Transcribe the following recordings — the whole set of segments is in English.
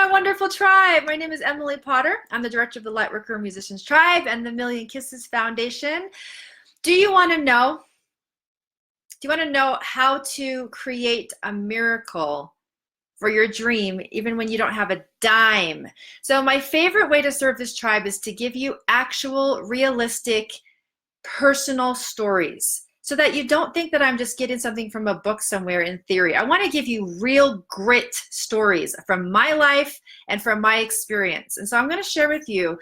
my wonderful tribe. My name is Emily Potter. I'm the director of the Lightworker Musicians Tribe and the Million Kisses Foundation. Do you want to know? Do you want to know how to create a miracle for your dream, even when you don't have a dime? So my favorite way to serve this tribe is to give you actual, realistic, personal stories, so that you don't think that I'm just getting something from a book somewhere in theory. I want to give you real grit stories from my life and from my experience. And so I'm going to share with you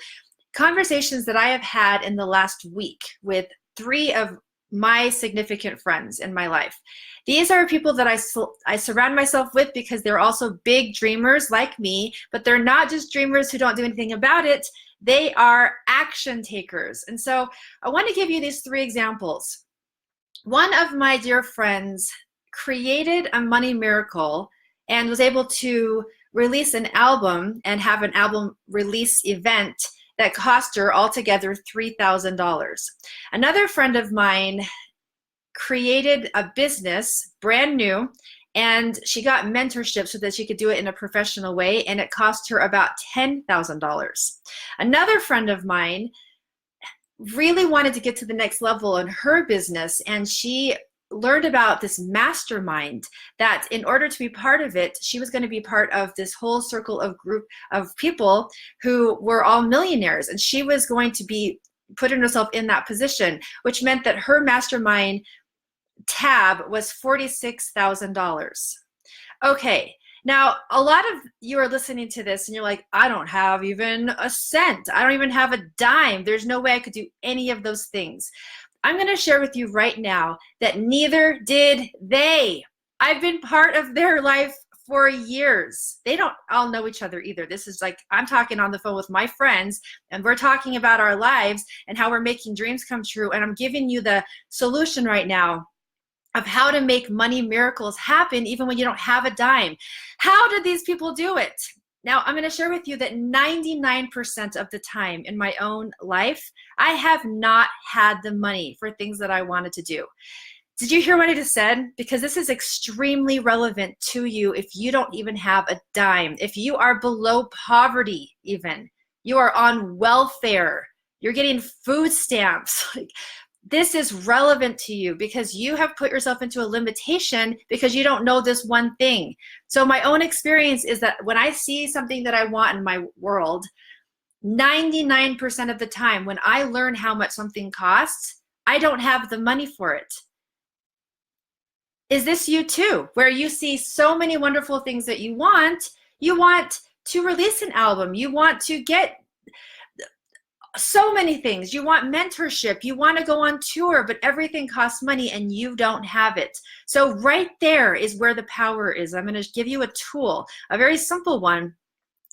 conversations that I have had in the last week with 3 of my significant friends in my life. These are people that I surround myself with because they're also big dreamers like me, but they're not just dreamers who don't do anything about it. They are action takers. And so I want to give you these 3 examples. One of my dear friends created a money miracle and was able to release an album and have an album release event that cost her altogether $3,000. Another friend of mine created a business, brand new, and she got mentorship so that she could do it in a professional way, and it cost her about $10,000. Another friend of mine really wanted to get to the next level in her business, and she learned about this mastermind that in order to be part of it, she was going to be part of this whole circle of group of people who were all millionaires, and she was going to be putting herself in that position, which meant that her mastermind tab was $46,000. Okay, now a lot of you are listening to this and you're like, I don't have even a cent. I don't even have a dime. There's no way I could do any of those things. I'm going to share with you right now that neither did they. I've been part of their life for years. They don't all know each other either. This is like, I'm talking on the phone with my friends and we're talking about our lives and how we're making dreams come true. And I'm giving you the solution right now of how to make money miracles happen even when you don't have a dime. How did these people do it? Now, I'm going to share with you that 99% of the time in my own life, I have not had the money for things that I wanted to do. Did you hear what I just said? Because this is extremely relevant to you if you don't even have a dime. If you are below poverty even, you are on welfare, you're getting food stamps. This is relevant to you because you have put yourself into a limitation because you don't know this one thing. So my own experience is that when I see something that I want in my world, 99% of the time when I learn how much something costs, I don't have the money for it. Is this you too? Where you see so many wonderful things that you want to release an album, you want to get so many things. You want mentorship, you want to go on tour, but everything costs money and you don't have it. So right there is where the power is. I'm going to give you a tool, a very simple one,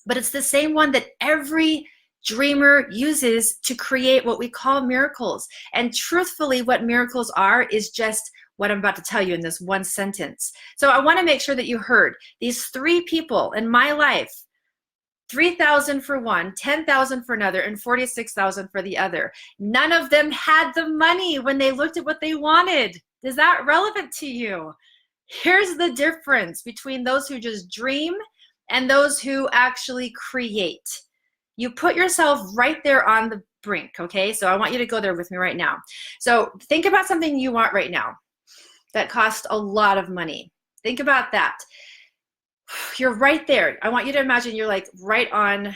but it's the same one that every dreamer uses to create what we call miracles. And truthfully, what miracles are is just what I'm about to tell you in this one sentence. So I want to make sure that you heard these 3 people in my life, 3,000 for one, 10,000 for another, and 46,000 for the other. None of them had the money when they looked at what they wanted. Is that relevant to you? Here's the difference between those who just dream and those who actually create. You put yourself right there on the brink, okay? So I want you to go there with me right now. So think about something you want right now that costs a lot of money. Think about that. You're right there. I want you to imagine you're like right on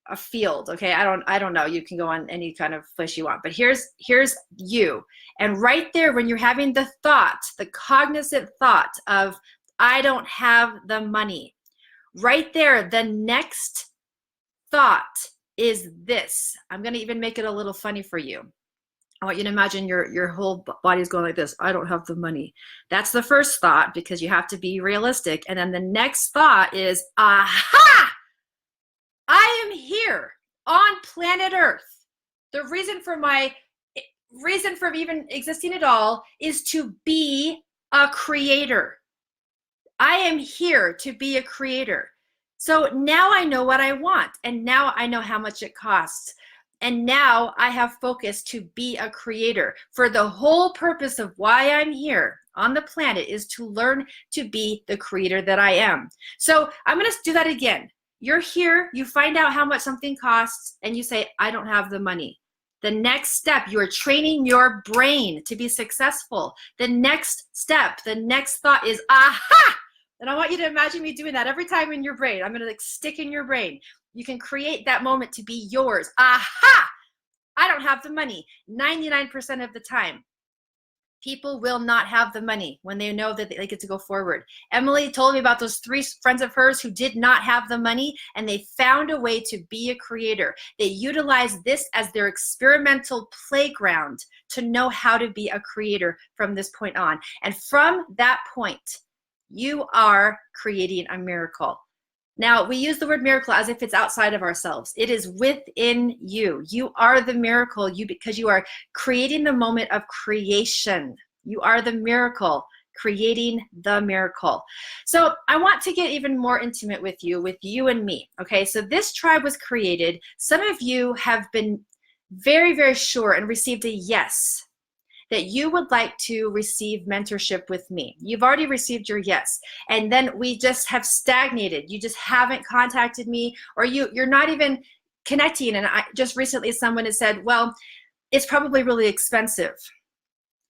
a field, okay? I don't know. You can go on any kind of place you want, but here's you. And right there when you're having the thought, the cognizant thought of, I don't have the money, right there, the next thought is this. I'm going to even make it a little funny for you. I want you to imagine your whole body is going like this. I don't have the money. That's the first thought because you have to be realistic. And then the next thought is, aha! I am here on planet Earth. The reason for even existing at all is to be a creator. I am here to be a creator. So now I know what I want, and now I know how much it costs. And now I have focus to be a creator. For the whole purpose of why I'm here on the planet is to learn to be the creator that I am. So I'm going to do that again. You're here, you find out how much something costs, and you say, I don't have the money. The next step, you are training your brain to be successful. The next step, the next thought is, aha! And I want you to imagine me doing that every time in your brain. I'm gonna like stick in your brain. You can create that moment to be yours. Aha! I don't have the money. 99% of the time, people will not have the money when they know that they get to go forward. Emily told me about those 3 friends of hers who did not have the money, and they found a way to be a creator. They utilized this as their experimental playground to know how to be a creator from this point on. And from that point, you are creating a miracle. Now, we use the word miracle as if it's outside of ourselves. It is within you. You are the miracle because you are creating the moment of creation. You are the miracle, creating the miracle. So I want to get even more intimate with you and me. Okay, so this tribe was created. Some of you have been very, very sure and received a yes that you would like to receive mentorship with me. You've already received your yes. And then we just have stagnated. You just haven't contacted me, or you're not even connecting. And I just recently someone has said, well, it's probably really expensive.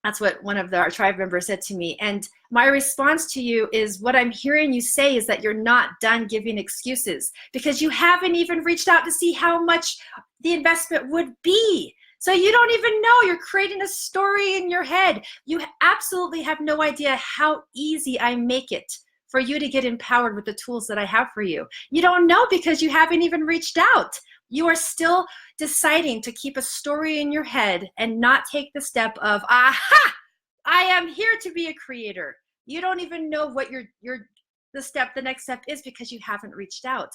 That's what one of our tribe members said to me. And my response to you is, what I'm hearing you say is that you're not done giving excuses because you haven't even reached out to see how much the investment would be. So you don't even know. You're creating a story in your head. You absolutely have no idea how easy I make it for you to get empowered with the tools that I have for you. You don't know because you haven't even reached out. You are still deciding to keep a story in your head and not take the step of, aha, I am here to be a creator. You don't even know what the next step is because you haven't reached out.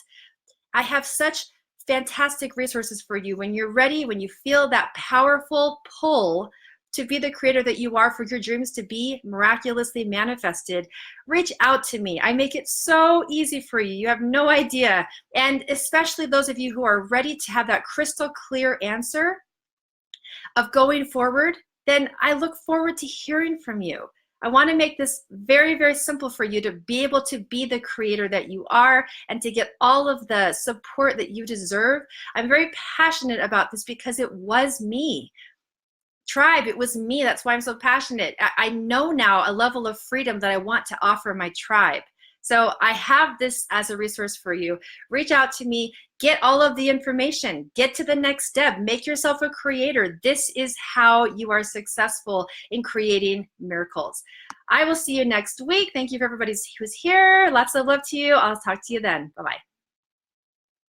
I have such fantastic resources for you when you're ready, when you feel that powerful pull to be the creator that you are, for your dreams to be miraculously manifested. Reach out to me. I make it so easy for you. You have no idea. And especially those of you who are ready to have that crystal clear answer of going forward, then I look forward to hearing from you. I want to make this very, very simple for you to be able to be the creator that you are and to get all of the support that you deserve. I'm very passionate about this because it was me. Tribe, it was me. That's why I'm so passionate. I know now a level of freedom that I want to offer my tribe. So I have this as a resource for you. Reach out to me, get all of the information, get to the next step, make yourself a creator. This is how you are successful in creating miracles. I will see you next week. Thank you for everybody who's here. Lots of love to you. I'll talk to you then. Bye-bye.